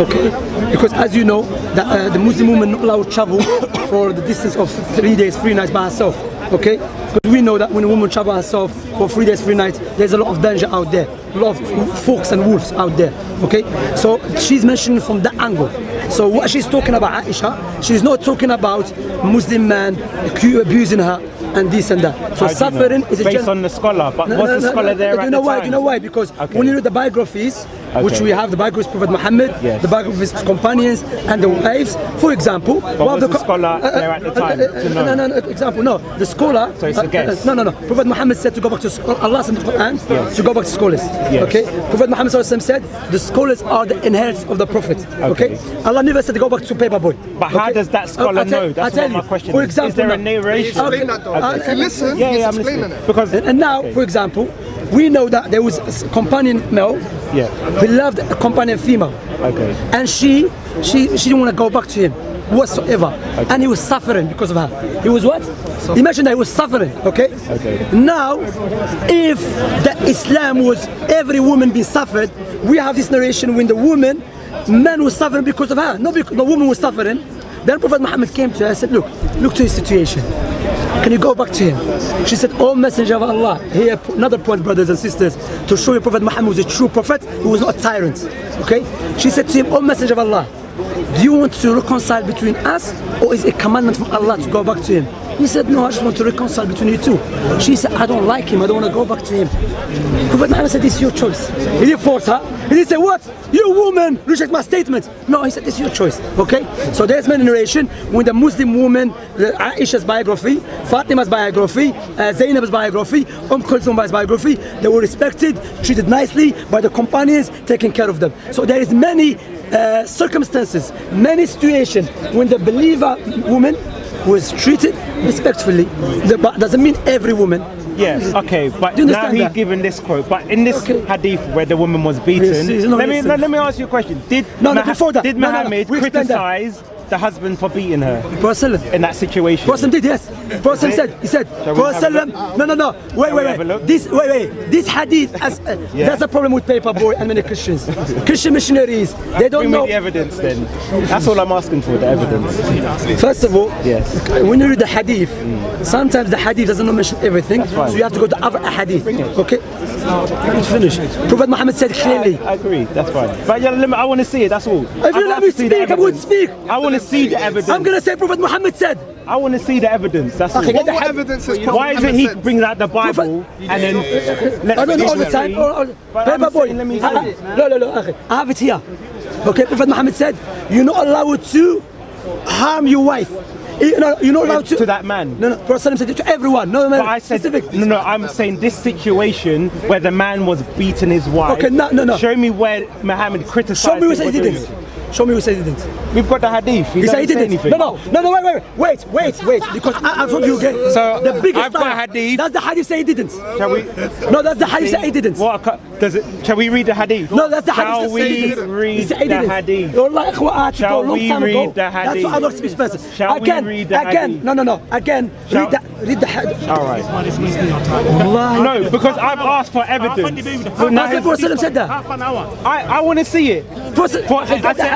okay, because as you know, the Muslim woman not allowed to travel for the distance of 3 days, 3 nights by herself, okay, because we know that when a woman travels herself for 3 days, 3 nights, there's a lot of danger out there, a lot of fox and wolves out there, okay, so she's mentioned from that angle. So what she's talking about, Aisha, she's not talking about Muslim man abusing her and this and that. So suffering is based on the scholar, but was the scholar there at the time? Do you know why? Because when you read the biographies, which we have the biographies of Prophet Muhammad, the biographies of his companions and the wives, for example. But was the scholar there at the time? The scholar. So it's a guess. No. Prophet Muhammad said to go back to Allah in the Quran to go back to scholars. Okay. Prophet Muhammad said the scholars are the inheritors of the Prophet. Okay. Allah never said to go back to Paperboy. But how does that scholar know? That's not my question. For example, is there a narration? Explain that though. If you listen, he's explaining it. Because and now, for example, we know that there was a companion male who loved a companion female. Okay. And she didn't want to go back to him whatsoever. Okay. And he was suffering because of her. He was what? Imagine that he was suffering, okay? Now, if the Islam was every woman being suffered, we have this narration when the man was suffering because of her, not because the woman was suffering. Then Prophet Muhammad came to her and said, look to his situation. Can you go back to him? She said, oh Messenger of Allah. Here, another point, brothers and sisters, to show you Prophet Muhammad was a true prophet, who was not a tyrant. Okay? She said to him, oh Messenger of Allah, do you want to reconcile between us, or is it a commandment from Allah to go back to him? He said, no, I just want to reconcile between you two. She said, I don't like him, I don't want to go back to him. Prophet Muhammad said, this is your choice. He didn't force her. He didn't say, what? You woman, reject my statement. No, he said, this is your choice. Okay? So there's many narration when the Muslim woman, Aisha's biography, Fatima's biography, Zainab's biography, Kulthum's biography, they were respected, treated nicely by the companions, taking care of them. So there is many circumstances, many situations when the believer woman was treated respectfully. But doesn't mean every woman. Yes, okay, but now he's given this quote. But in this hadith where the woman was beaten, let me ask you a question. Did Muhammad criticize the husband for beating her? Prophet in that situation? Prophet did, yes. Prophet said, he said, Prophet no, wait. This hadith, that's a problem with Paperboy and many Christians. Christian missionaries, they don't Bring know. me the evidence then. That's all I'm asking for, the evidence. First of all, Yes. when you read the hadith, sometimes the hadith doesn't mention everything, so you have to go to other hadith. Okay? Let's finish. Prophet Muhammad said clearly. I agree, that's fine. But yeah, I want to see it, that's all. If you let me speak, I would speak. I want to see the evidence. I'm going to say Prophet Muhammad said. I want to see the evidence, that's all. Okay, get the What hadith. evidence is Why is it he brings out the Bible and then I don't know all the time. Paperboy, let me see. No, I have it here. Okay, Prophet Muhammad said, you're not allowed to harm your wife. You're not allowed to. To that man. No, Prophet said it to everyone. No, But I said, specific. no, I'm saying this situation where the man was beating his wife. Okay, no. Show me where Muhammad criticized Show me who him said for he doing didn't. it. Show me who said he didn't. We've got the hadith. He said he doesn't say didn't. anything. No, wait. Because I told you again. So, the biggest I've got lie, hadith. That's the hadith say he didn't. Shall we? No, that's the hadith say he didn't. Does it? Shall we read the hadith? No, that's the hadith Shall that say he we didn't. He read said he the didn't. hadith? You're like what Shall a long we time read ago. the hadith? That's what I'm not speaking person. Shall we read the hadith? No. Again, Shall- read the hadith. All right. Wallahi. No, because I've asked for evidence. Prophet said that. Half an hour. I want to see it.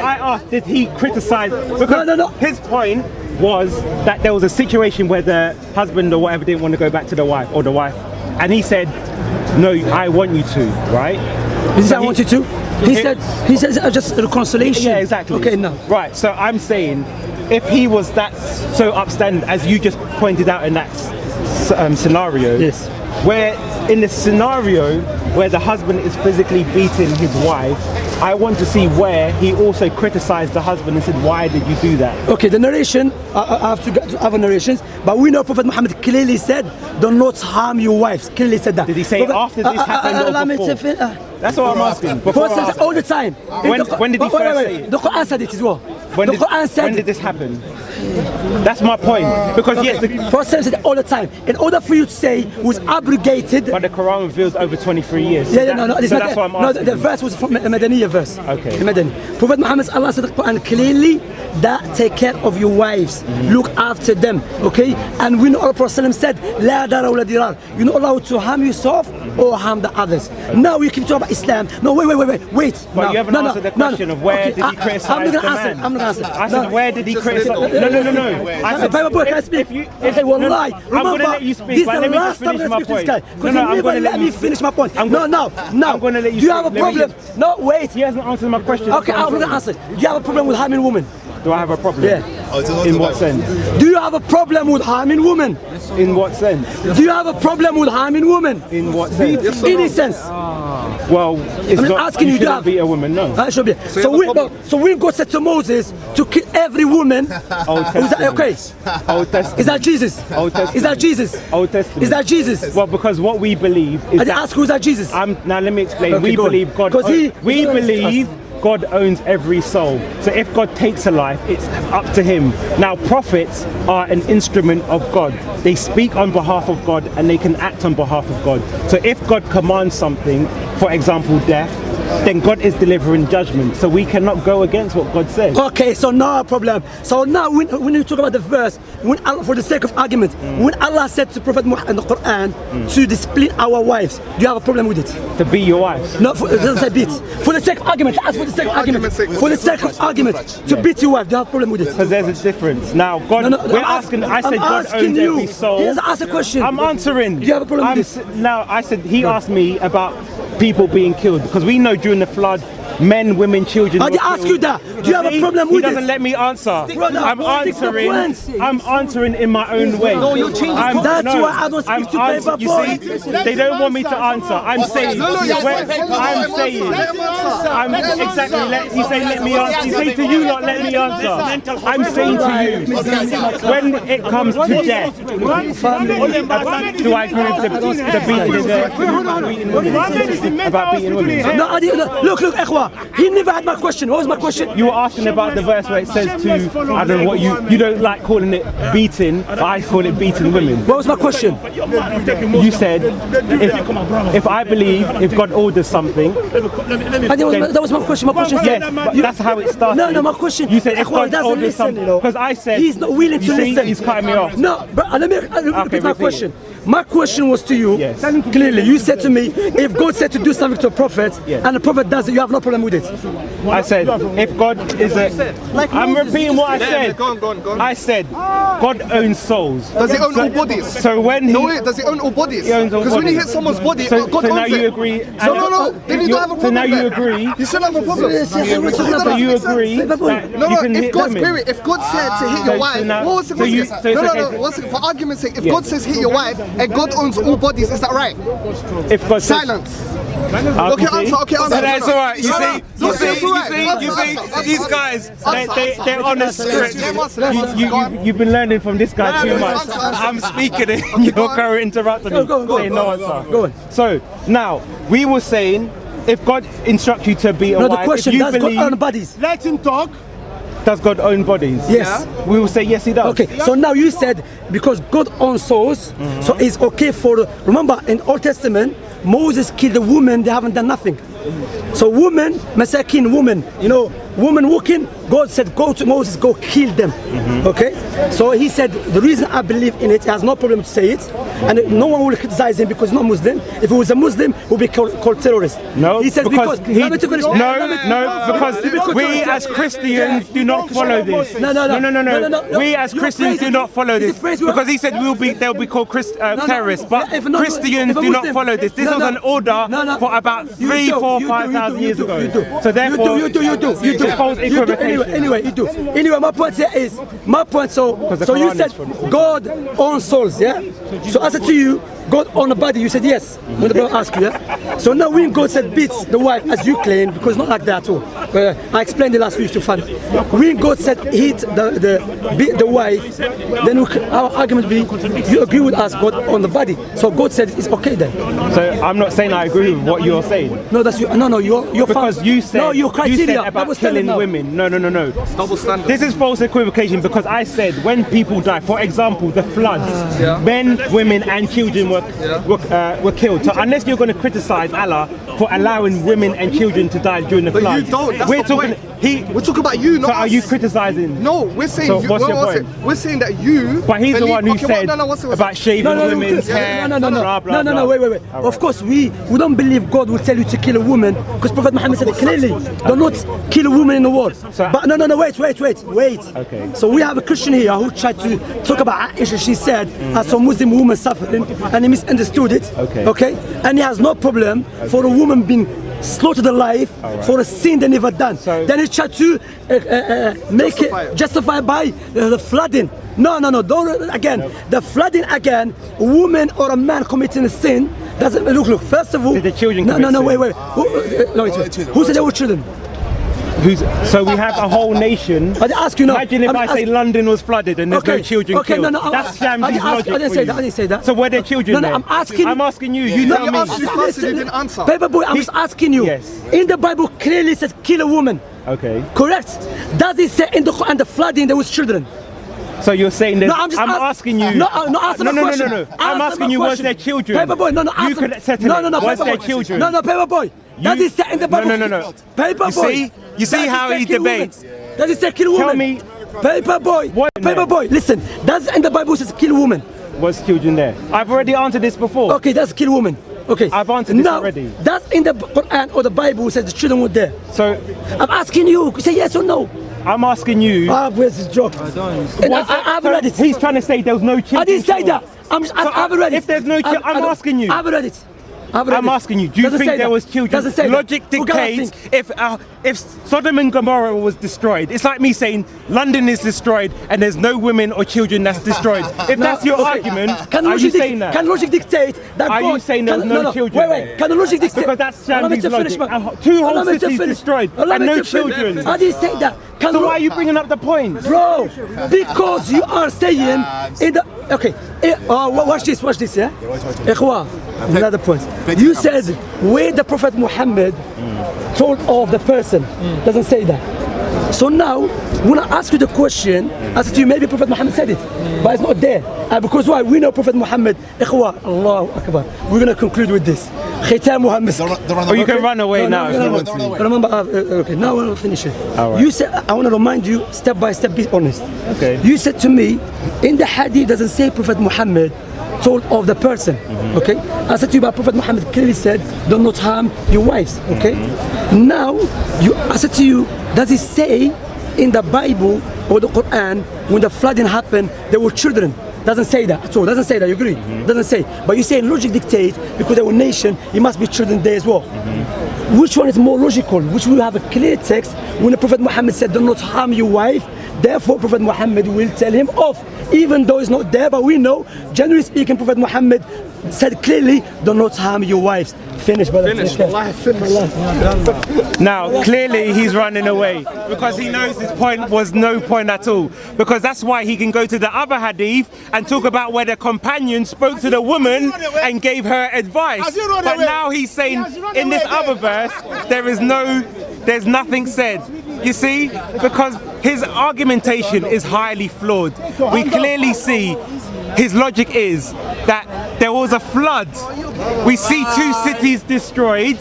I asked, did he criticize? Because No. his point was that there was a situation where the husband or whatever didn't want to go back to the wife, and he said, no, I want you to, right? He said, I want you to. He says just reconciliation. Yeah, exactly. Okay, no. Right, so I'm saying, if he was that so upstanding, as you just pointed out in that scenario, Yes. where in the scenario where the husband is physically beating his wife, I want to see where he also criticized the husband and said, why did you do that? Okay, the narration, I have to get to other narrations, but we know Prophet Muhammad clearly said, do not harm your wives. Clearly said that. Did he say after this happened or before? That's what I'm asking. Before Prophet says all the time. When did he first say it? The Quran said it as well. When Quran did this happen? That's my point. Because yes, the Prophet says it all the time. In order for you to say it was abrogated. but the Quran reveals over 23 years. No, it's so not that's what I'm no, asking. the verse was from the Madaniya verse. Okay. The Madani. Prophet Muhammad Allah said in the Quran clearly that take care of your wives, look after them, okay? And we know our Prophet said, La dara wa la dirar. You're not allowed to harm yourself or harm the others. Now you keep talking about Islam. No, wait. But no, you haven't no, answered the no, question of where did he criticize the man? I'm not gonna answer. I said, where did he criticize? No. I said, Paperboy, can I speak? if Okay, wallahi. I'm going to let you speak, This is but the let me last just time finish I'm my going to speak to point. this guy. Because he never let me finish my point. No. I'm going to let you Do you have a speak. Let me problem? just- No, wait. He hasn't answered my question. Okay, I'm going to answer. Do you have a problem with harming women? Do I have a problem? Yeah. In what sense? Do you have a problem with harming women? In what sense? Do you have a problem with harming women? In what sense? Any sense? Well, it's I'm not. asking you, do you shouldn't have- beat a woman, no. Should be. So when God said to Moses to kill every woman, Old is that Testament. okay? Old Testament. Is that Jesus? Old Testament. Is that Jesus? Old Testament. Is that Jesus? Well, because what we believe I is did that. ask who's that Jesus? Now let me explain. Okay, We go on. believe God. 'Cause he- We he's honest to believe God owns every soul. So if God takes a life, it's up to Him. Now prophets are an instrument of God. They speak on behalf of God and they can act on behalf of God. So if God commands something, for example, death, then God is delivering judgment. So we cannot go against what God says. Okay, so no problem. So now when you talk about the verse, when Allah, for the sake of argument, when Allah said to Prophet Muhammad in the Quran to discipline our wives, do you have a problem with it? To be your wife. No, it doesn't say beat. For the sake of argument, ask for the sake of argument. For the sake of argument, to beat your wife, do you have a problem with it? Because there's a difference. Now, God, we're asking, I said God owns every soul. He has asked a question. I'm answering. Do you have a problem with this? Now, I said, he asked me about people being killed. Because we know during the flood, men, women, children I were did ask killed. you that. Do you have a problem with He it? doesn't let me answer. Brother, I'm stick to answering. points. I'm answering in my own way. No, you change the That's why I don't speak to You Paperboy. see, they don't want me to answer. I'm saying. I'm saying. I'm exactly. He's saying let me answer. He's saying to you not let me answer. I'm saying to you, when it comes to death, do I agree with the beating women? About beating women? No, look, Ikhwa. He never had my question. What was my question? You were asking about the verse where it says to, I don't know what you don't like calling it beating, but I call it beating women. What was my question? You said, if I believe, if God orders something. That was my question. My question said, yes, but that's how it started. No, my question. You said if God doesn't orders listen, something. you know. Because I said, he's not willing to listen. He's cutting me off. No, but let me repeat my repeat question. My question was to you, yes. Clearly, you said to me, if God said to do something to a prophet, yes. and the prophet does it, you have no problem with it. I said, if God is I'm repeating what I said. Go on. I said, God owns souls. Does he own all bodies? So when he... No, wait, does he own all bodies? He owns all Because when he bodies. hits someone's body, So God now owns you it. agree... No, then you don't have a problem. So now you then. agree... You still have a problem. So you agree that No, you can if hit God, women. if God said to hit your wife, one second, for argument's sake, if God says hit your wife and God owns all bodies, is that right? If God says... Silence. Okay, answer. That's all right. You see, these guys, they're on the script. You've been learning from this guy too much. I'm speaking and you're currently interrupting me. Saying no answer. Go on. So, now, we were saying, if God instructs you to be a No, wife, the question, if you does God believe... own bodies? Let him talk. Does God own bodies? Yes. We will say yes, he does. Okay, so now you said because God owns souls, so it's okay for... Remember, in Old Testament, Moses killed a woman, they haven't done nothing. So women, Masakin women, you know, women walking, God said, go to Moses, go kill them. Okay? So he said, the reason I believe in it, he has no problem to say it, and no one will criticize him because he's not Muslim. If he was a Muslim, he would be called terrorist. No, he says because we as Christians do not follow this. No. We as Christians do not follow this because he said they'll be called terrorists, but Christians do not follow this. This was an order for about 3, 4, 5,000 years ago. So therefore, you do. Anyway, you do. Anyway, my point here is, so you said God owns souls, yeah? So I said to you, God own a body, you said yes, when the brother asked you, yeah? So now when God said beats the wife, as you claim, because it's not like that at all. I explained it last week to fun. When God said hit beat the wife, then our argument be, you agree with us, God own the body. So God said it's okay then. So I'm not saying I agree with what you're saying. No, that's you. No, you're because you said, no, your criteria. You said about killing women. No. Double standard. This is false equivocation because I said when people die, for example, the floods, men, women and children were killed. So unless you're going to criticize Allah for allowing women and children to die during the floods. But you don't, that's we're the talking, point. We're talking about you, not so us. are you criticizing? No, we're saying so what's your point? We're saying that you... But he's the one who said about shaving women's hair, No, blah, wait. Of course, we don't believe God will tell you to kill a woman because Prophet Muhammad said it clearly. Do not kill a woman in the war. But no, wait. Okay. So we have a Christian here who tried to talk about Aisha. She said, as some Muslim woman suffering, and he misunderstood it. Okay. And he has no problem for a woman being slaughtered alive for a sin they never done. Then he tried to make it justify by the flooding. No, don't again. The flooding again, a woman or a man committing a sin doesn't look. First of all, did the children wait. Who said they were children? So we have a whole nation. I ask you now. Imagine if I say London was flooded and there's no children killed. No. That's Shamsi's logic. I didn't say that. So were there children there? I'm asking you. You tell me. You didn't answer. Paperboy, I'm just asking you. Yes. In the Bible clearly says kill a woman. Okay. Correct. Does it say in the Quran the flooding there was children? So you're saying that I'm asking you. No, answer the question. No. I'm asking you, was there children? Paperboy, no, answer. You could settle it. Was there children? No, Paperboy. Does it say in the Bible? No. Paperboy. You see how he debates? Does it say kill woman? Tell me. Paperboy, listen. Does in the Bible says kill woman? Was children there? I've already answered this before. Okay, that's kill woman. Okay. I've answered this already. That's in the Quran or the Bible says the children were there. So I'm asking you, say yes or no. I'm asking you. Where's this joke? I've read it. He's trying to say there was no children. I didn't say that. I've read it. If there's no children, I'm asking you. I've read it. I'm asking you, do you think there was children? Logic dictates if Sodom and Gomorrah was destroyed, it's like me saying London is destroyed and there's no women or children that's destroyed. If that's your argument, are you saying that? Can logic dictate that? Are you saying there's no children? Wait. Can the logic dictate? Because that's Shamsi's logic. 2 whole cities destroyed and no children. I didn't say that. So why are you bringing up the point? Bro, because you are saying in the... Okay, watch this, yeah? Ikhwa, Another point. You said where the Prophet Muhammad told of the person. Doesn't say that. So now, when I ask you the question, I said to you, maybe Prophet Muhammad said it, but it's not there. And because why? We know Prophet Muhammad. Ikhwa, Allahu Akbar. We're going to conclude with this. Khitamuha misk. Oh, you can run away now. Remember, okay, now we'll finish it. Right. You said, I want to remind you, step by step, be honest. Okay. You said to me, in the hadith doesn't say Prophet Muhammad told of the person, okay? I said to you, but Prophet Muhammad clearly said, do not harm your wives, okay? Now, I said to you, does it say in the Bible or the Quran, when the flooding happened, there were children? Doesn't say that at all. Doesn't say that. You agree? Doesn't say. But you say logic dictates because they were nation, it must be children there as well. Which one is more logical? Which will have a clear text when the Prophet Muhammad said, "Do not harm your wife." Therefore, Prophet Muhammad will tell him off, even though it's not there. But we know, generally speaking, Prophet Muhammad said clearly, "Do not harm your wives." Finish, brother. Finish. Now, clearly he's running away because he knows his point was no point at all. Because that's why he can go to the other hadith and talk about where the companion spoke to the woman and gave her advice. But now he's saying in this other verse, there's nothing said. You see? Because his argumentation is highly flawed. We clearly see his logic is that there was a flood. We see 2 cities destroyed,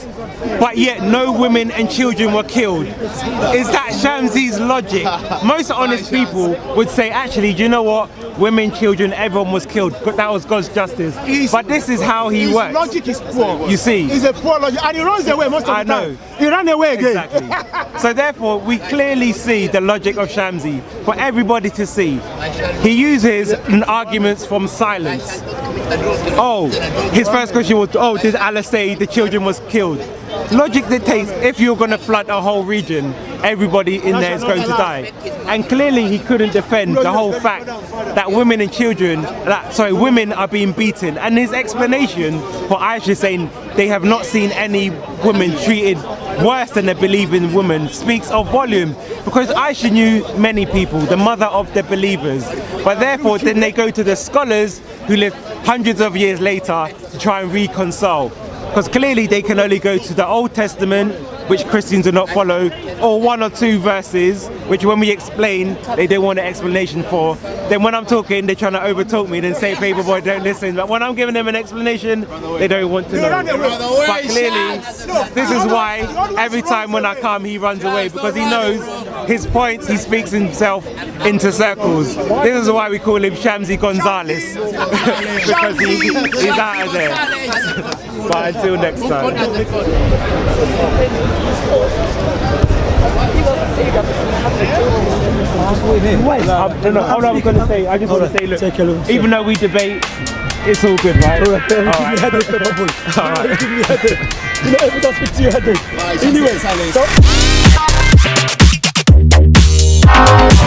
but yet no women and children were killed. Is that Shamsi's logic? Most honest people would say, actually, do you know what? Women, children, everyone was killed. That was God's justice. But this is how he works. His logic is poor. You see? He's a poor logic. And he runs away most of the time. He ran away again. Exactly. So therefore, we clearly see the logic of Shamsi for everybody to see. He uses arguments from silence. Oh, his first question was, oh, did Allah say the children was killed? Logic dictates if you're going to flood a whole region, everybody in there is going to die. And clearly he couldn't defend the whole fact that women and children, women are being beaten. And his explanation for Aisha saying they have not seen any woman treated worse than a believing woman speaks of volume. Because Aisha knew many people, the mother of the believers. But therefore then they go to the scholars who lived hundreds of years later to try and reconcile. Because clearly they can only go to the Old Testament, which Christians do not follow, or 1 or 2 verses, which when we explain, they don't want an explanation for. Then when I'm talking, they're trying to overtalk me, then say, Paperboy, don't listen. But when I'm giving them an explanation, they don't want to know. But clearly, this is why every time when I come, he runs away, because he knows his points, he speaks himself into circles. This is why we call him Shamsi Gonzales, because he's out of there. But until next time. All I'm going to say, I just want to say, look, even though we debate, it's all good, right? All right. Give me a headache, Paperboy. All right. Give me a headache. You know, every time I speak to you, headache. Anyway, so